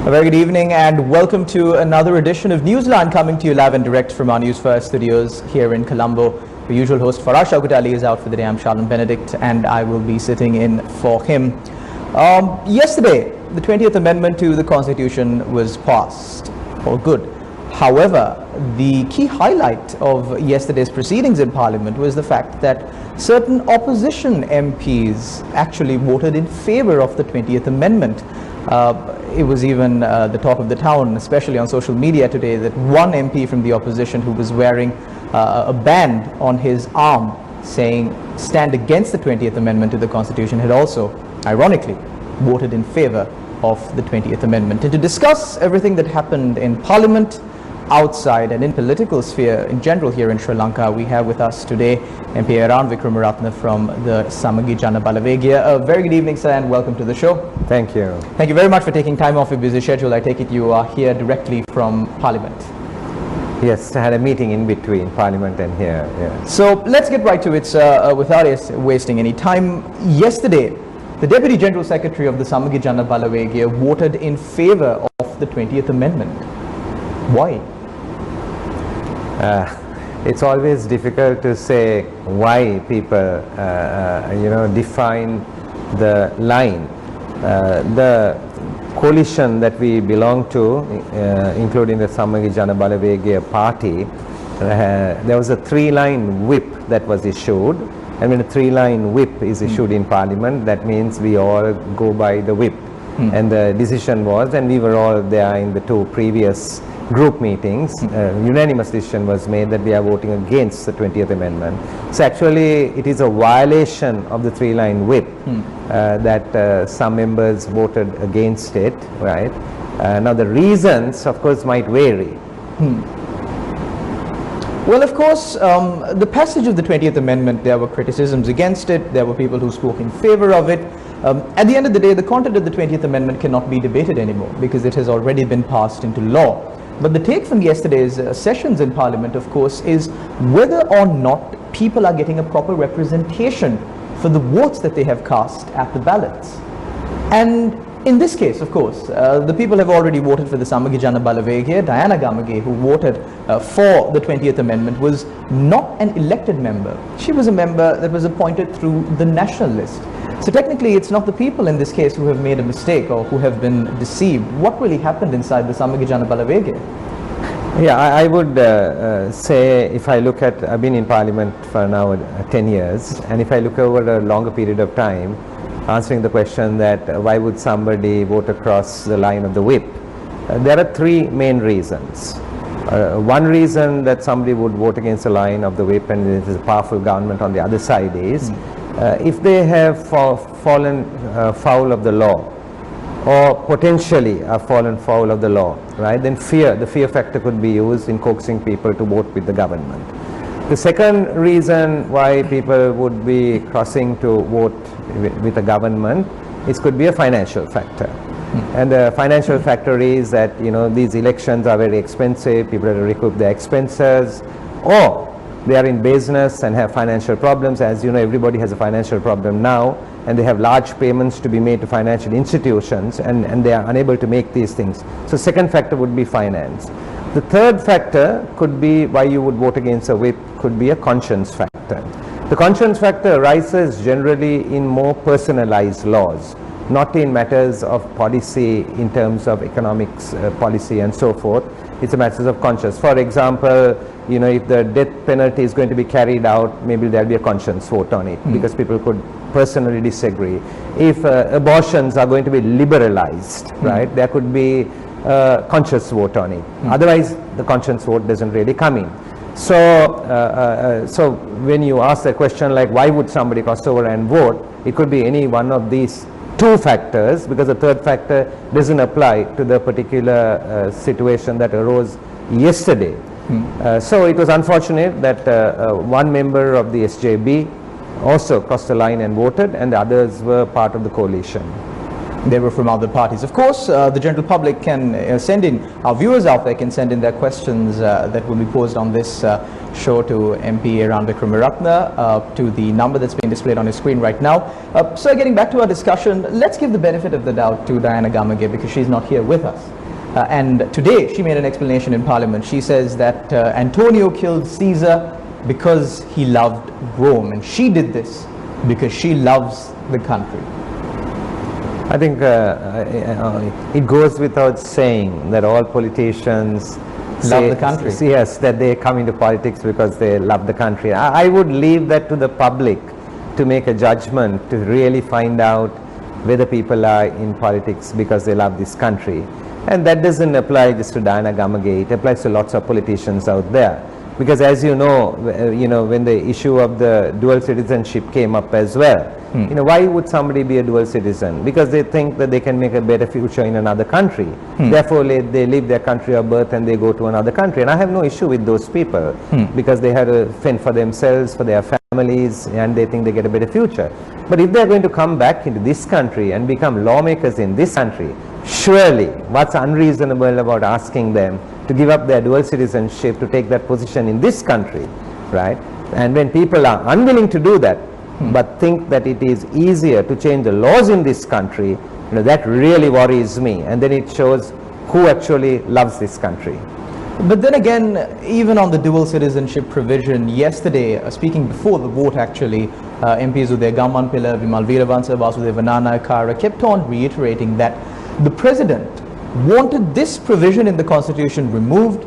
A very good evening and welcome to another edition of NewsLine, coming to you live and direct from our News First studios here in Colombo. The usual host Farah Shaukat Ali is out for the day. I'm Shalom Benedict and I will be sitting in for him. Yesterday, the 20th Amendment to the Constitution was passed. All good. However, the key highlight of yesterday's proceedings in Parliament was the fact that certain opposition MPs actually voted in favor of the 20th Amendment. It was even the talk of the town, especially on social media today, that one MP from the opposition who was wearing a band on his arm saying stand against the 20th Amendment to the Constitution had also, ironically, voted in favor of the 20th Amendment. And to discuss everything that happened in Parliament, outside and in political sphere in general here in Sri Lanka, we have with us today MP Eran Vikramaratne from the Samagi Jana Balawegaya. A very good evening, sir, and welcome to the show. Thank you. Thank you very much for taking time off your busy schedule. I take it you are here directly from Parliament. Yes, I had a meeting in between Parliament and here. Yeah. So let's get right to it without wasting any time. Yesterday, the Deputy General Secretary of the Samagi Jana Balawegaya voted in favor of the 20th Amendment. Why? It's always difficult to say why people, define the line. The coalition that we belong to, including the Samagi Jana Balawegaya party, there was a three-line whip that was issued. And when a three-line whip is issued in Parliament, that means we all go by the whip. And the decision was, and we were all there in the two previous group meetings, unanimous decision was made that we are voting against the 20th Amendment. So actually it is a violation of the three-line whip that some members voted against it, right? Now the reasons, of course, might vary. Well, of course, the passage of the 20th Amendment, there were criticisms against it, there were people who spoke in favor of it. At the end of the day, the content of the 20th Amendment cannot be debated anymore because it has already been passed into law. But the take from yesterday's sessions in Parliament, of course, is whether or not people are getting a proper representation for the votes that they have cast at the ballots. And in this case, of course, the people have already voted for the Samagi Jana Balawegaya. Diana Gamage, who voted for the 20th Amendment, was not an elected member. She was a member that was appointed through the national list. So technically, it's not the people in this case who have made a mistake or who have been deceived. What really happened inside the Samagi Jana Balawegaya? Yeah, I would say, if I look at, I've been in Parliament for now 10 years, and if I look over a longer period of time, answering the question that why would somebody vote across the line of the whip, there are three main reasons. One reason that somebody would vote against the line of the whip and it is a powerful government on the other side is if they have fallen foul of the law or potentially are fallen foul of the law, right, then the fear factor could be used in coaxing people to vote with the government. The second reason why people would be crossing to vote with the government, it could be a financial factor. And the financial factor is that, these elections are very expensive, people have to recoup their expenses, or they are in business and have financial problems. As you know, everybody has a financial problem now, and they have large payments to be made to financial institutions, and they are unable to make these things. So second factor would be finance. The third factor could be why you would vote against a whip, could be a conscience factor. The conscience factor arises generally in more personalized laws, not in matters of policy in terms of economics policy and so forth. It's a matter of conscience. For example, if the death penalty is going to be carried out, maybe there'll be a conscience vote on it because people could personally disagree. If abortions are going to be liberalized, right, there could be a conscious vote on it. Otherwise, the conscience vote doesn't really come in. So when you ask the question like why would somebody cross over and vote, it could be any one of these two factors, because the third factor doesn't apply to the particular situation that arose yesterday. So it was unfortunate that one member of the SJB also crossed the line and voted, and the others were part of the coalition. They were from other parties. Of course, the general public can send in, our viewers out there can send in their questions that will be posed on this show to MP Eran Vikramaratne to the number that's being displayed on your screen right now. So getting back to our discussion, let's give the benefit of the doubt to Diana Gamage because she's not here with us. And today she made an explanation in Parliament. She says that Antonio killed Caesar because he loved Rome, and she did this because she loves the country. I think it goes without saying that all politicians love the country. Yes, that they come into politics because they love the country. I would leave that to the public to make a judgment, to really find out whether people are in politics because they love this country. And that doesn't apply just to Diana Gamage, it applies to lots of politicians out there. Because as you know, when the issue of the dual citizenship came up as well, why would somebody be a dual citizen? Because they think that they can make a better future in another country. Therefore, they leave their country of birth and they go to another country. And I have no issue with those people because they had to fend for themselves, for their families, and they think they get a better future. But if they're going to come back into this country and become lawmakers in this country, surely what's unreasonable about asking them to give up their dual citizenship to take that position in this country, right? And when people are unwilling to do that, but think that it is easier to change the laws in this country, that really worries me. And then it shows who actually loves this country. But then again, even on the dual citizenship provision, yesterday, speaking before the vote actually, MPs Uday Gammanpilla, Vimal Veeravansa, Vasudeva Nanayakkara kept on reiterating that the president wanted this provision in the constitution removed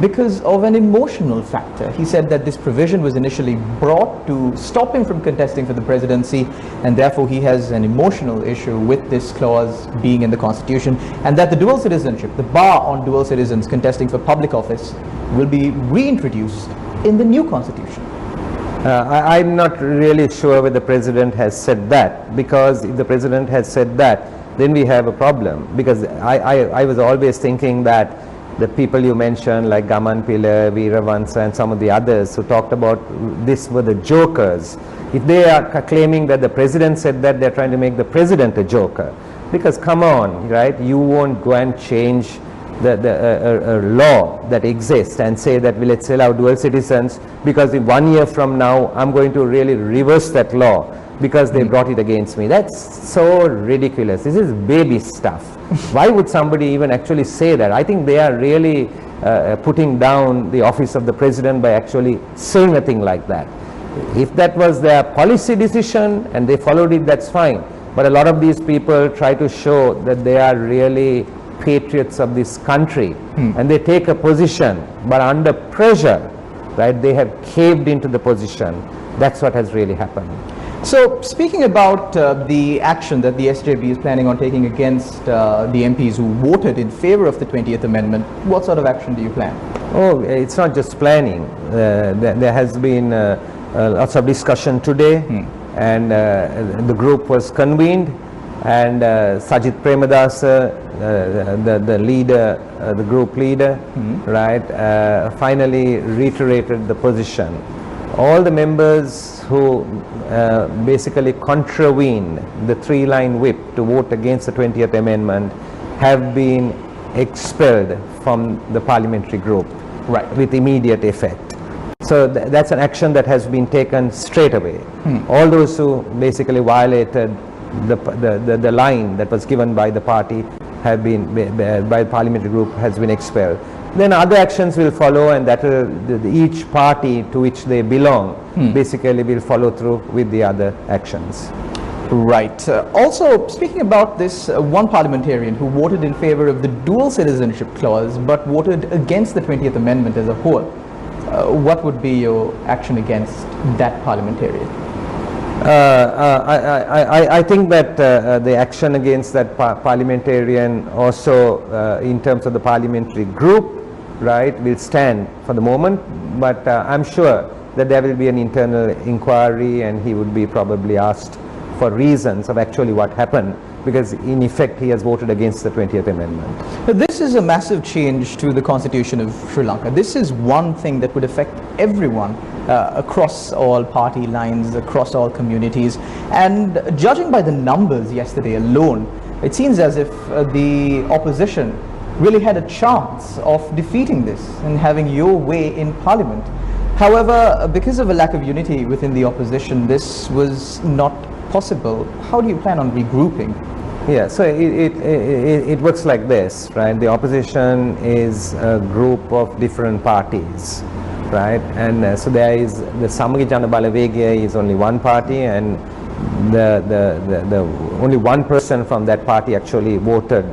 because of an emotional factor. He said that this provision was initially brought to stop him from contesting for the presidency, and therefore he has an emotional issue with this clause being in the constitution, and that the dual citizenship, the bar on dual citizens contesting for public office, will be reintroduced in the new constitution. I'm not really sure whether the president has said that, because if the president has said that, then we have a problem. Because I was always thinking that the people you mentioned, like Gammanpilla, Veeravansa, and some of the others who talked about this were the jokers. If they are claiming that the president said that, they're trying to make the president a joker. Because come on, right? You won't go and change the law that exists and say that, well, let's allow dual citizens, because in 1 year from now I'm going to really reverse that law because they brought it against me. That's so ridiculous. This is baby stuff. Why would somebody even actually say that? I think they are really putting down the office of the president by actually saying a thing like that. If that was their policy decision and they followed it, that's fine. But a lot of these people try to show that they are really patriots of this country, and they take a position, but under pressure, right, they have caved into the position. That's what has really happened. So, speaking about the action that the SJB is planning on taking against the MPs who voted in favor of the 20th Amendment, what sort of action do you plan? Oh, it's not just planning. There has been lots of discussion today, and the group was convened, and Sajid Premadasa, the leader, the group leader, right, finally reiterated the position. All the members who basically contravened the three-line whip to vote against the 20th Amendment have been expelled from the parliamentary group, right, with immediate effect. So that's an action that has been taken straight away. All those who basically violated the line that was given by the party have been, by the parliamentary group, has been expelled. Then other actions will follow, and that each party to which they belong basically will follow through with the other actions. Right. Also, speaking about this, one parliamentarian who voted in favor of the dual citizenship clause but voted against the 20th Amendment as a whole, what would be your action against that parliamentarian? I think that the action against that parliamentarian also in terms of the parliamentary group, right, will stand for the moment, but I'm sure that there will be an internal inquiry and he would be probably asked for reasons of actually what happened, because in effect he has voted against the 20th Amendment. This is a massive change to the constitution of Sri Lanka. This is one thing that would affect everyone across all party lines, across all communities, and judging by the numbers yesterday alone, it seems as if the opposition really had a chance of defeating this and having your way in parliament. However, because of a lack of unity within the opposition, this was not possible. How do you plan on regrouping? Yeah, so it works like this, right? The opposition is a group of different parties, right? And so there is the Samagi Jana Balawegaya is only one party, and the only one person from that party actually voted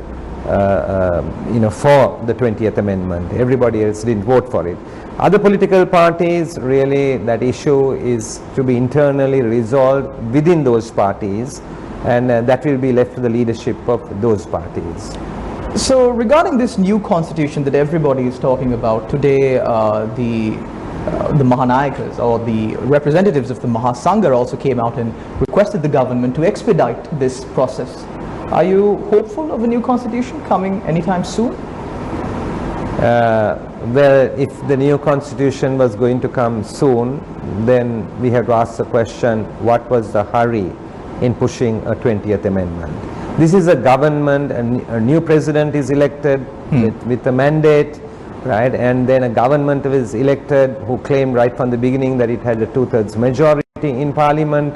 for the 20th Amendment. Everybody else didn't vote for it. Other political parties, really, that issue is to be internally resolved within those parties, and that will be left to the leadership of those parties. So regarding this new constitution that everybody is talking about today, the Mahanayakas or the representatives of the Mahasangha also came out and requested the government to expedite this process. Are you hopeful of a new constitution coming anytime soon? Well, if the new constitution was going to come soon, then we have to ask the question, what was the hurry in pushing a 20th Amendment? This is a government, a new president is elected with a mandate, right? And then a government is elected who claimed right from the beginning that it had a 2/3 majority in parliament,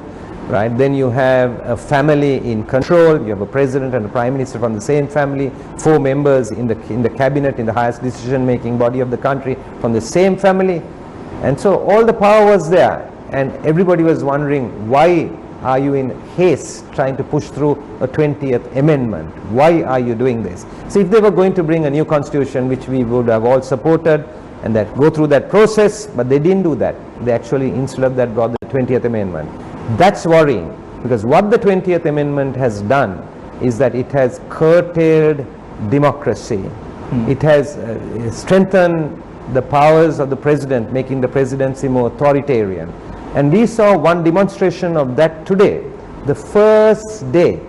right? Then you have a family in control. You have a president and a prime minister from the same family, 4 members in the cabinet, in the highest decision-making body of the country from the same family. And so all the power was there, and everybody was wondering, why are you in haste trying to push through a 20th Amendment? Why are you doing this? So if they were going to bring a new constitution, which we would have all supported, and that go through that process, but they didn't do that. They actually, instead of that, brought the 20th Amendment. That's worrying, because what the 20th Amendment has done is that it has curtailed democracy. It has strengthened the powers of the president, making the presidency more authoritarian. And we saw one demonstration of that today. The first day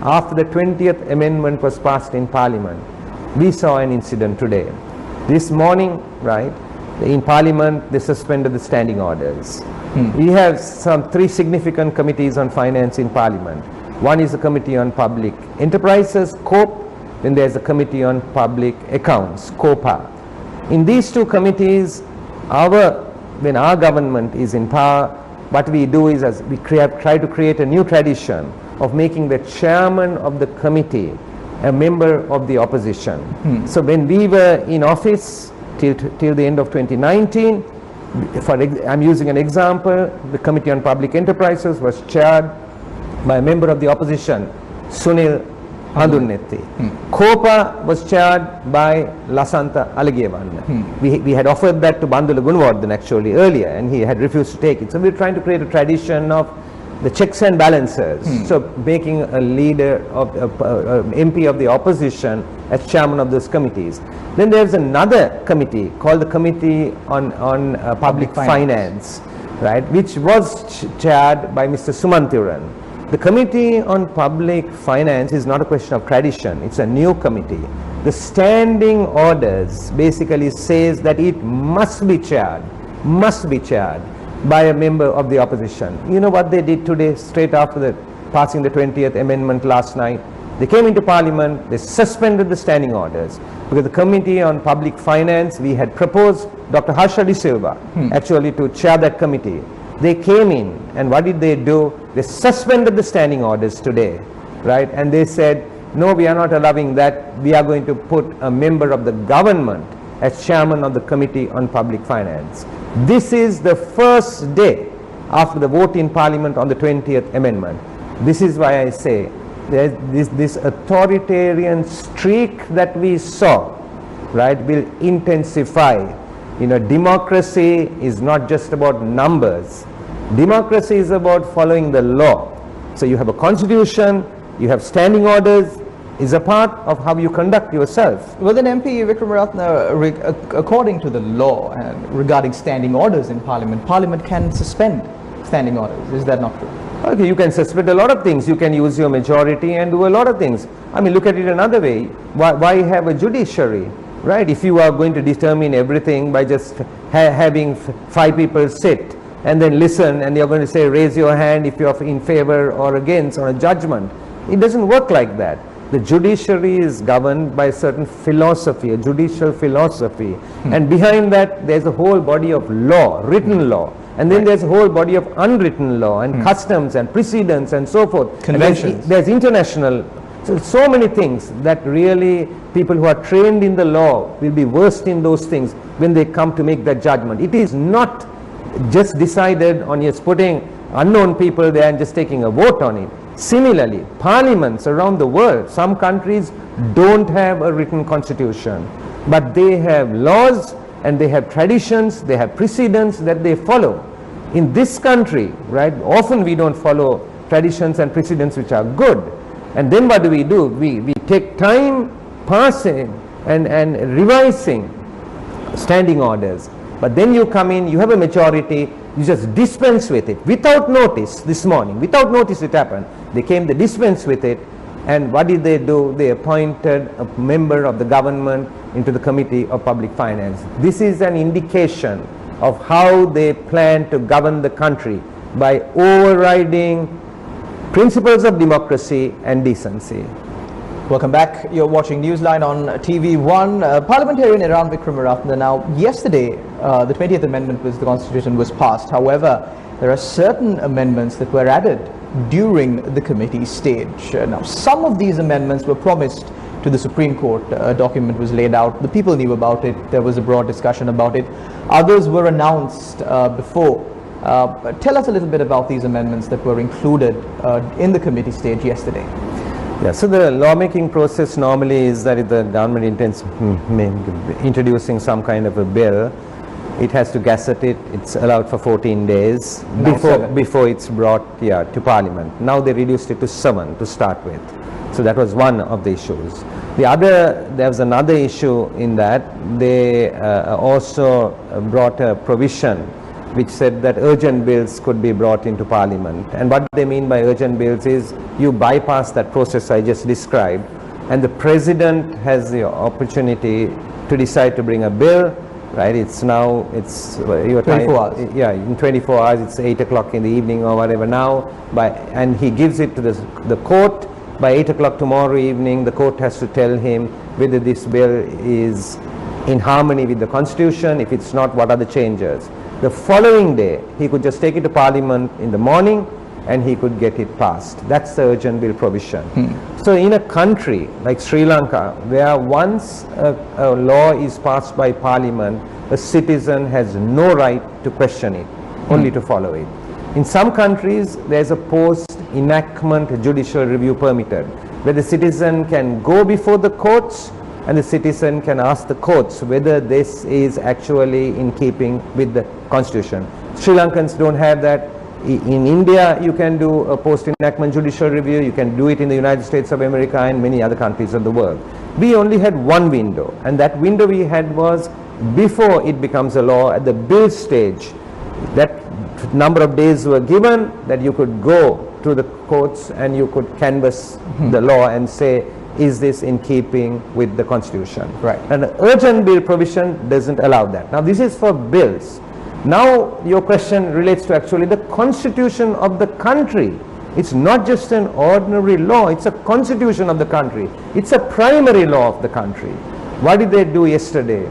after the 20th Amendment was passed in Parliament, we saw an incident today. This morning, right, in Parliament, they suspended the standing orders. We have some 3 significant committees on finance in Parliament. One is the Committee on Public Enterprises, COPE, then there's a Committee on Public Accounts, COPA. In these 2 committees, when our government is in power, what we do is, as we try to create a new tradition of making the chairman of the committee a member of the opposition. So when we were in office till the end of 2019, I'm using an example, the Committee on Public Enterprises was chaired by a member of the opposition, Sunil Handunnetti. COPA was chaired by Lasantha Alagiyawanna. We had offered that to Bandula Gunawardhan actually earlier, and he had refused to take it. So we're trying to create a tradition of the checks and balances. So making a leader of MP of the opposition as chairman of those committees. Then there's another committee called the Committee on Public Finance, right, which was chaired by Mr. Sumanthiran. The Committee on Public Finance is not a question of tradition, it's a new committee. The standing orders basically says that it must be chaired by a member of the opposition. You know what they did today, straight after passing the 20th Amendment last night? They came into Parliament, they suspended the standing orders, because the Committee on Public Finance, we had proposed Dr. Harsha De Silva actually to chair that committee. They came in, and what did they do? They suspended the standing orders today, right? And they said, no, we are not allowing that. We are going to put a member of the government as chairman of the Committee on Public Finance. This is the first day after the vote in Parliament on the 20th Amendment. This is why I say this authoritarian streak that we saw, right, will intensify. Democracy is not just about numbers. Democracy is about following the law. So you have a constitution, you have standing orders, is a part of how you conduct yourself. Well, then MP Vikramaratne, according to the law and regarding standing orders in Parliament, Parliament can suspend standing orders. Is that not true? Okay, you can suspend a lot of things. You can use your majority and do a lot of things. I mean, look at it another way. Why have a judiciary? Right? If you are going to determine everything by just having 5 people sit and then listen, and you're going to say raise your hand if you're in favor or against on a judgment, it doesn't work like that. The judiciary is governed by a certain philosophy, a judicial philosophy, and behind that there's a whole body of law, written law, and then there's a whole body of unwritten law and customs and precedents and so forth. Conventions. There's international so many things that really people who are trained in the law will be versed in those things when they come to make that judgment. It is not just decided on just putting unknown people there and just taking a vote on it. Similarly, parliaments around the world, some countries don't have a written constitution, but they have laws and they have traditions, they have precedents that they follow. In this country, right, often we don't follow traditions and precedents which are good. And then what do? We take time passing and revising standing orders. But then you come in, you have a majority, you just dispense with it without notice. This morning, without notice it happened. They came, they dispensed with it, and what did they do? They appointed a member of the government into the Committee of Public Finance. This is an indication of how they plan to govern the country, by overriding principles of democracy and decency. Welcome back. You're watching Newsline on TV1. Parliamentarian Iran Vikramaratne. Now, yesterday, the 20th Amendment to the Constitution was passed. However, there are certain amendments that were added during the committee stage. Now, some of these amendments were promised to the Supreme Court. A document was laid out. The people knew about it. There was a broad discussion about it. Others were announced before. Tell us a little bit about these amendments that were included in the committee stage yesterday. Yeah, so the lawmaking process normally is that if the government intends introducing some kind of a bill, it has to gazette it. It's allowed for 14 days before it's brought to Parliament. Now they reduced it to 7 to start with. So that was one of the issues. There was another issue in that they also brought a provision which said that urgent bills could be brought into Parliament. And what they mean by urgent bills is you bypass that process I just described, and the President has the opportunity to decide to bring a bill, right? It's now, your 24 hours. Yeah, in 24 hours, it's 8 o'clock in the evening or whatever now, and he gives it to the court. By 8 o'clock tomorrow evening, the court has to tell him whether this bill is in harmony with the Constitution. If it's not, what are the changes? The following day, he could just take it to Parliament in the morning and he could get it passed. That's the urgent bill provision. So in a country like Sri Lanka, where once a law is passed by Parliament, a citizen has no right to question it, only to follow it. In some countries, there's a post-enactment judicial review permitted, where the citizen can go before the courts and the citizen can ask the courts whether this is actually in keeping with the Constitution. Sri Lankans don't have that. In India, you can do a post-enactment judicial review. You can do it in the United States of America and many other countries of the world. We only had one window, and that window we had was before it becomes a law, at the bill stage. That number of days were given that you could go to the courts and you could canvass the law and say, is this in keeping with the Constitution? Right. And the urgent bill provision doesn't allow that. Now this is for bills. Now your question relates to actually the Constitution of the country. It's not just an ordinary law, it's a constitution of the country. It's a primary law of the country. What did they do yesterday?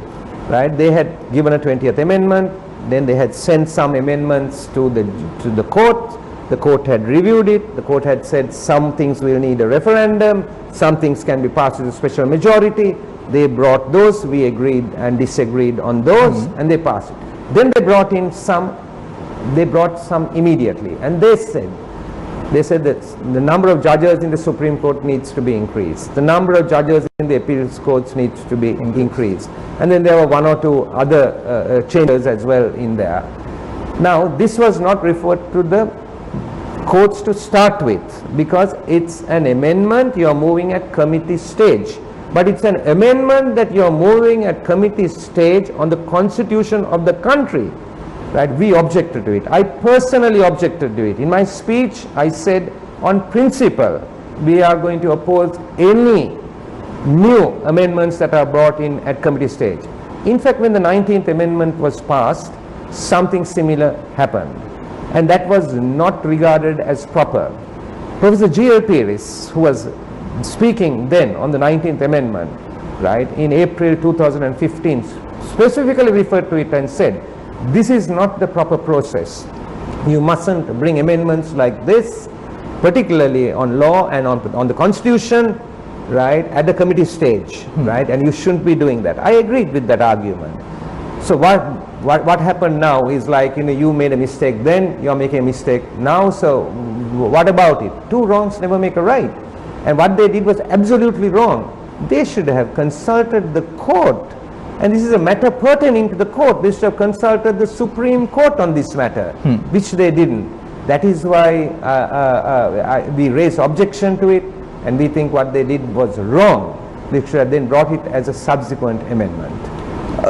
Right? They had given a 20th Amendment, then they had sent some amendments to the court. The court had reviewed it. The court had said some things will need a referendum, some things can be passed with a special majority. They brought those, we agreed and disagreed on those, and they passed it. Then they brought some immediately, and they said that the number of judges in the Supreme Court needs to be increased. The number of judges in the appeals courts needs to be increased. And then there were one or two other changes as well in there. Now, this was not referred to the courts to start with, because it's an amendment, you're moving at committee stage. But it's an amendment that you're moving at committee stage on the Constitution of the country. Right? We objected to it. I personally objected to it. In my speech, I said, on principle, we are going to oppose any new amendments that are brought in at committee stage. In fact, when the 19th Amendment was passed, something similar happened. And that was not regarded as proper. Professor G.L. Pieris, who was speaking then on the 19th Amendment, right, in April 2015, specifically referred to it and said, this is not the proper process. You mustn't bring amendments like this particularly on law and on the constitution, right, at the committee stage, right, and you shouldn't be doing that. I agreed with that argument. So what happened now is like, you made a mistake then, you're making a mistake now, so what about it? Two wrongs never make a right. And what they did was absolutely wrong. They should have consulted the court, and this is a matter pertaining to the court. They should have consulted the Supreme Court on this matter, which they didn't. That is why we raise objection to it, and we think what they did was wrong. They should have then brought it as a subsequent amendment.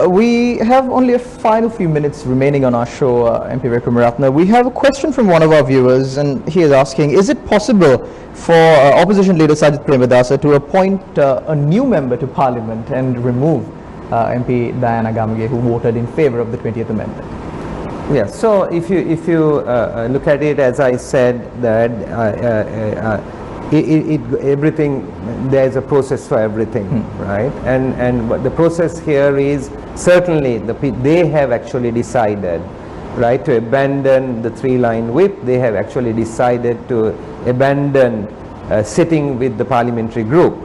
We have only a final few minutes remaining on our show, MP Vikramaratne. We have a question from one of our viewers, and he is asking, is it possible for opposition leader Sajid Premadasa to appoint a new member to parliament and remove MP Diana Gamage, who voted in favor of the 20th Amendment? Yes, so if you look at it, as I said, that everything, there is a process for everything, right? And the process here is certainly they have actually decided, right, to abandon the three-line whip. They have actually decided to abandon sitting with the parliamentary group.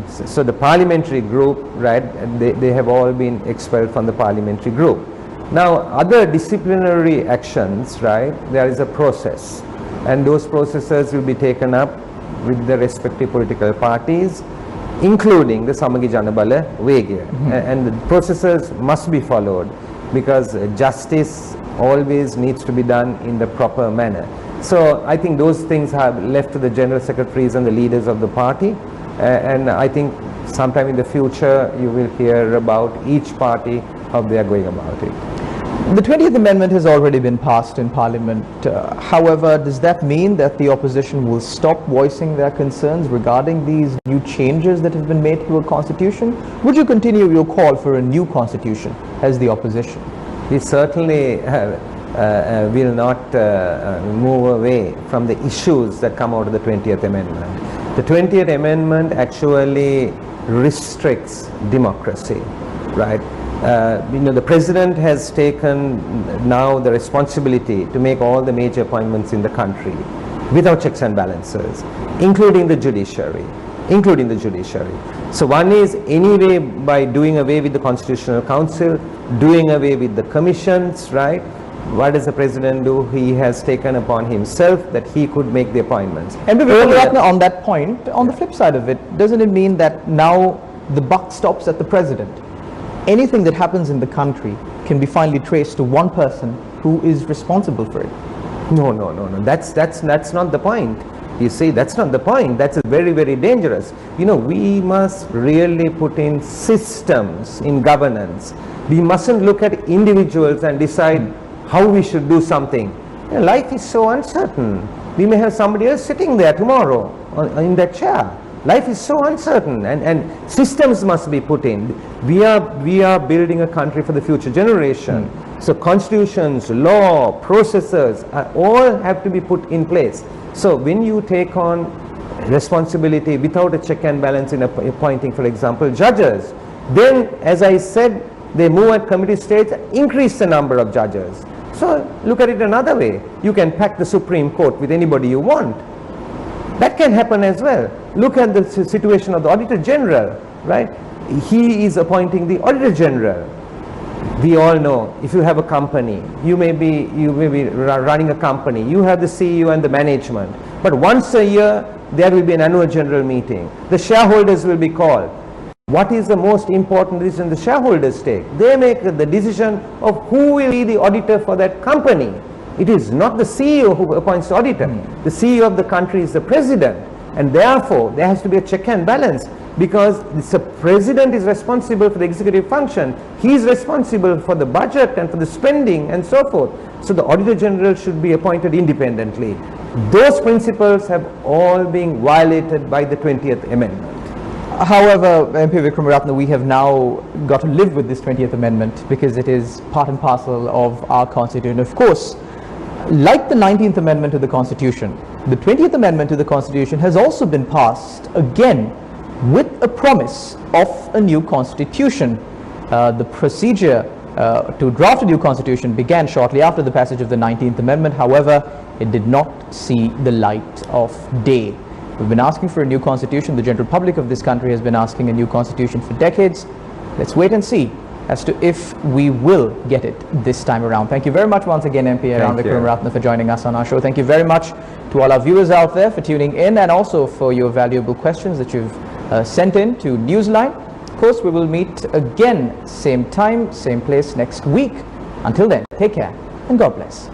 So the parliamentary group, right, they have all been expelled from the parliamentary group. Now, other disciplinary actions, right, there is a process, and those processes will be taken up with the respective political parties, including the Samagi Janabala Wegaya. And the processes must be followed, because justice always needs to be done in the proper manner. So I think those things are left to the general secretaries and the leaders of the party, and I think sometime in the future you will hear about each party how they are going about it. The 20th Amendment has already been passed in Parliament. However, does that mean that the opposition will stop voicing their concerns regarding these new changes that have been made to a constitution? Would you continue your call for a new constitution as the opposition? We certainly will not move away from the issues that come out of the 20th Amendment. The 20th Amendment actually restricts democracy, right? The president has taken now the responsibility to make all the major appointments in the country without checks and balances, including the judiciary. So one is, anyway, by doing away with the Constitutional Council, doing away with the commissions, right? What does the president do? He has taken upon himself that he could make the appointments. And on that point, on the flip side of it, doesn't it mean that now the buck stops at the president? Anything that happens in the country can be finally traced to one person who is responsible for it? No. That's not the point. You see, that's not the point. That's very, very dangerous. We must really put in systems in governance. We mustn't look at individuals and decide how we should do something. Life is so uncertain. We may have somebody else sitting there tomorrow in that chair. Life is so uncertain, and systems must be put in. We are building a country for the future generation. So constitutions, law, processes all have to be put in place. So when you take on responsibility without a check and balance in appointing, for example, judges, then, as I said, they move at committee stage, increase the number of judges. So look at it another way. You can pack the Supreme Court with anybody you want. That can happen as well. Look at the situation of the Auditor General, right? He is appointing the Auditor General. We all know, if you have a company, you may be running a company, you have the CEO and the management, but once a year there will be an annual general meeting. The shareholders will be called. What is the most important decision the shareholders take? They make the decision of who will be the auditor for that company. It is not the CEO who appoints the auditor. The CEO of the country is the president, and therefore there has to be a check and balance, because the president is responsible for the executive function. He is responsible for the budget and for the spending and so forth. So the Auditor General should be appointed independently. Those principles have all been violated by the 20th Amendment. However, MP Vikramaratne, we have now got to live with this 20th Amendment because it is part and parcel of our Constitution. Of course, like the 19th Amendment to the Constitution, the 20th Amendment to the Constitution has also been passed again with a promise of a new Constitution. The procedure to draft a new constitution began shortly after the passage of the 19th Amendment. However, it did not see the light of day. We've been asking for a new constitution. The general public of this country has been asking a new constitution for decades. Let's wait and see as to if we will get it this time around. Thank you very much once again, MP Ram Vikram for joining us on our show. Thank you very much to all our viewers out there for tuning in, and also for your valuable questions that you've sent in to NewsLine. Of course, we will meet again, same time, same place next week. Until then, take care and God bless.